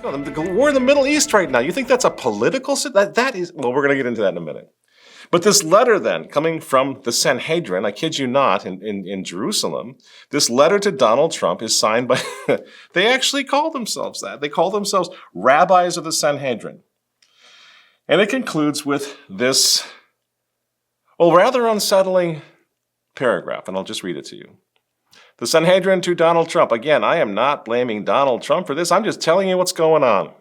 We're in the Middle East right now. You think that's a political... That is... Well, we're going to get into that in a minute. But this letter then, coming from the Sanhedrin, I kid you not, in Jerusalem, this letter to Donald Trump is signed by... They actually call themselves that. They call themselves Rabbis of the Sanhedrin. And it concludes with this, well, rather unsettling paragraph, and I'll just read it to you. The Sanhedrin to Donald Trump. Again, I am not blaming Donald Trump for this. I'm just telling you what's going on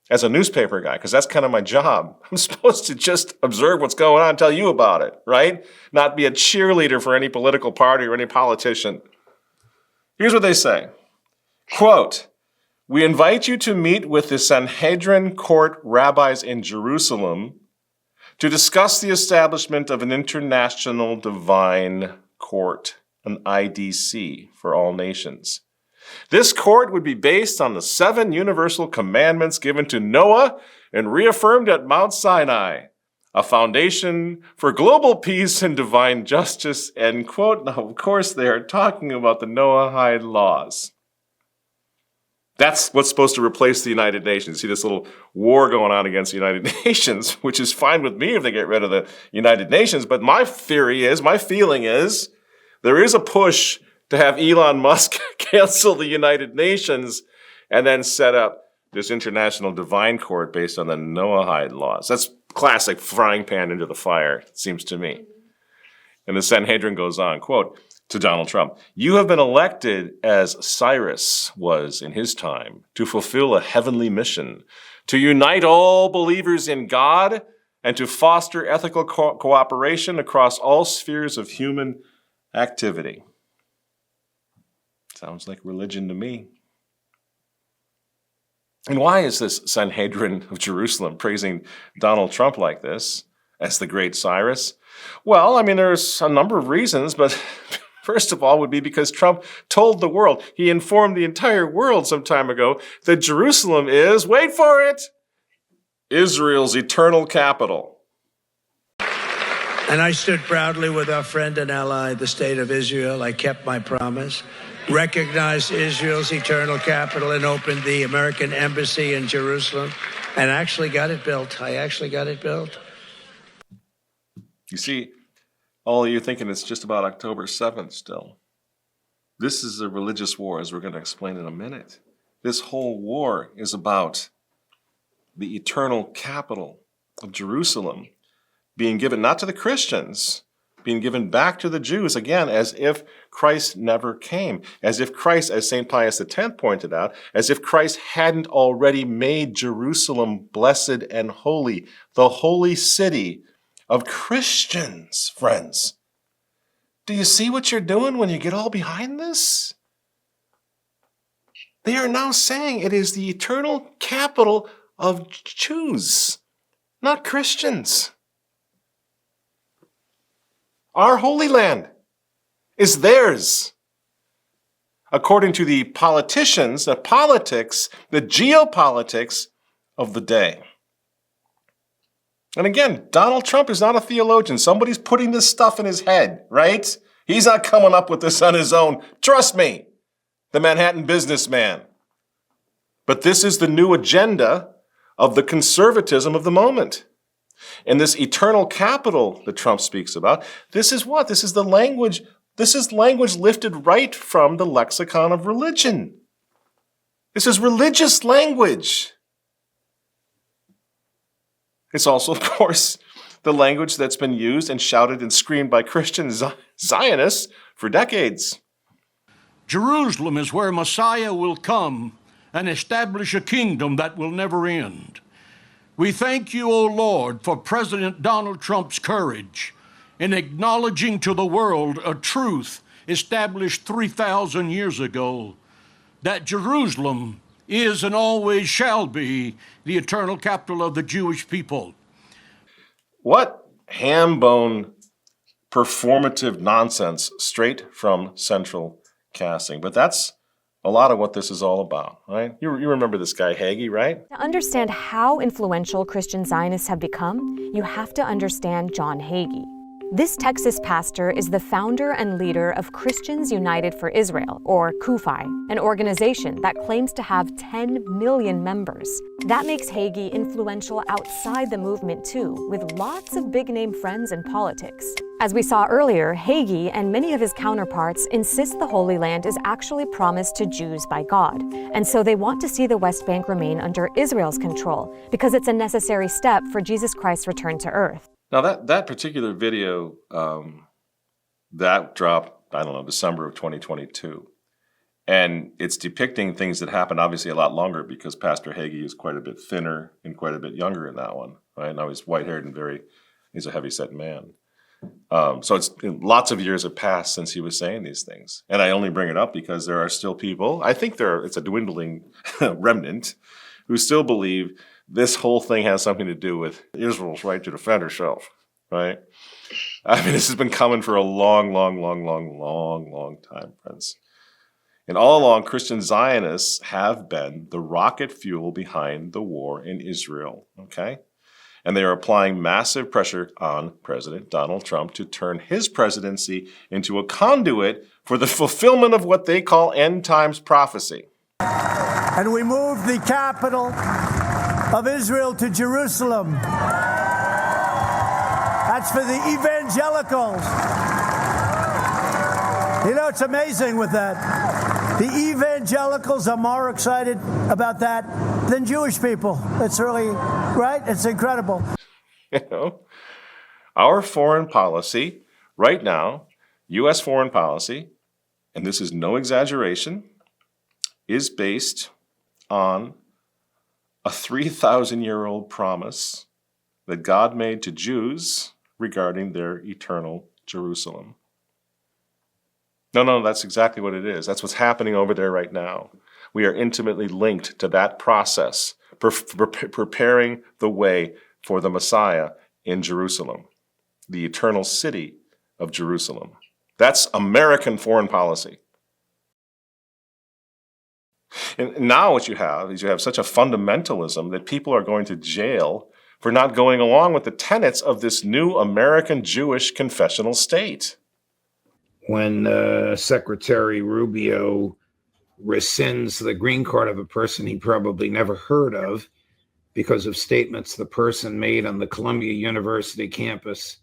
as a newspaper guy, because that's kind of my job. I'm supposed to just observe what's going on and tell you about it, right? Not be a cheerleader for any political party or any politician. Here's what they say. Quote, we invite you to meet with the Sanhedrin court rabbis in Jerusalem to discuss the establishment of an international divine court, an IDC for all nations. This court would be based on the 7 universal commandments given to Noah and reaffirmed at Mount Sinai, a foundation for global peace and divine justice, end quote. Now, of course, they are talking about the Noahide laws. That's what's supposed to replace the United Nations. See this little war going on against the United Nations, which is fine with me if they get rid of the United Nations. But my feeling is, there is a push to have Elon Musk cancel the United Nations and then set up this international divine court based on the Noahide laws. That's classic frying pan into the fire, it seems to me. And the Sanhedrin goes on, quote, to Donald Trump, you have been elected as Cyrus was in his time to fulfill a heavenly mission, to unite all believers in God and to foster ethical cooperation across all spheres of human activity. Sounds like religion to me. And why is this Sanhedrin of Jerusalem praising Donald Trump like this as the great Cyrus? Well, I mean, there's a number of reasons, but first of all would be because Trump told the world, he informed the entire world some time ago that Jerusalem is, wait for it, Israel's eternal capital. And I stood proudly with our friend and ally, the state of Israel. I kept my promise, recognized Israel's eternal capital, and opened the American embassy in Jerusalem, and actually got it built. I actually got it built. You see, all of you thinking it's just about October 7th still. This is a religious war, as we're going to explain in a minute. This whole war is about the eternal capital of Jerusalem being given not to the Christians, being given back to the Jews, again, as if Christ never came, as if Christ, as St. Pius X pointed out, as if Christ hadn't already made Jerusalem blessed and holy, the holy city of Christians, friends. Do you see what you're doing when you get all behind this? They are now saying it is the eternal capital of Jews, not Christians. Our Holy Land is theirs. According to the politicians, the politics, the geopolitics of the day. And again, Donald Trump is not a theologian. Somebody's putting this stuff in his head, right? He's not coming up with this on his own. Trust me, the Manhattan businessman. But this is the new agenda of the conservatism of the moment. And this eternal capital that Trump speaks about, this is what? This is the language. This is language lifted right from the lexicon of religion. This is religious language. It's also, of course, the language that's been used and shouted and screamed by Christian Zionists for decades. Jerusalem is where Messiah will come and establish a kingdom that will never end. We thank you, O Lord, for President Donald Trump's courage in acknowledging to the world a truth established 3,000 years ago, that Jerusalem is and always shall be the eternal capital of the Jewish people. What ham-bone performative nonsense straight from central casting. But that's a lot of what this is all about, right? You remember this guy Hagee, right? To understand how influential Christian Zionists have become, you have to understand John Hagee. This Texas pastor is the founder and leader of Christians United for Israel, or CUFI, an organization that claims to have 10 million members. That makes Hagee influential outside the movement too, with lots of big-name friends in politics. As we saw earlier, Hagee and many of his counterparts insist the Holy Land is actually promised to Jews by God, and so they want to see the West Bank remain under Israel's control, because it's a necessary step for Jesus Christ's return to earth. Now that particular video, that dropped, I don't know, December of 2022. And it's depicting things that happened obviously a lot longer because Pastor Hagee is quite a bit thinner and quite a bit younger in that one. Right now he's white-haired and he's a heavy-set man. So it's lots of years have passed since he was saying these things. And I only bring it up because there are still people, I think it's a dwindling remnant, who still believe this whole thing has something to do with Israel's right to defend herself, right? I mean, this has been coming for a long time, friends. And all along, Christian Zionists have been the rocket fuel behind the war in Israel, okay? And they are applying massive pressure on President Donald Trump to turn his presidency into a conduit for the fulfillment of what they call end times prophecy. And we moved the capital of Israel to Jerusalem. That's for the evangelicals. You know, it's amazing with that. The evangelicals are more excited about that than Jewish people. It's really, right? It's incredible. You know, our foreign policy right now, U.S. foreign policy, and this is no exaggeration, is based on a 3,000-year-old promise that God made to Jews regarding their eternal Jerusalem. No, that's exactly what it is. That's what's happening over there right now. We are intimately linked to that process, preparing the way for the Messiah in Jerusalem, the eternal city of Jerusalem. That's American foreign policy. And now what you have is you have such a fundamentalism that people are going to jail for not going along with the tenets of this new American Jewish confessional state. When Secretary Rubio rescinds the green card of a person he probably never heard of because of statements the person made on the Columbia University campus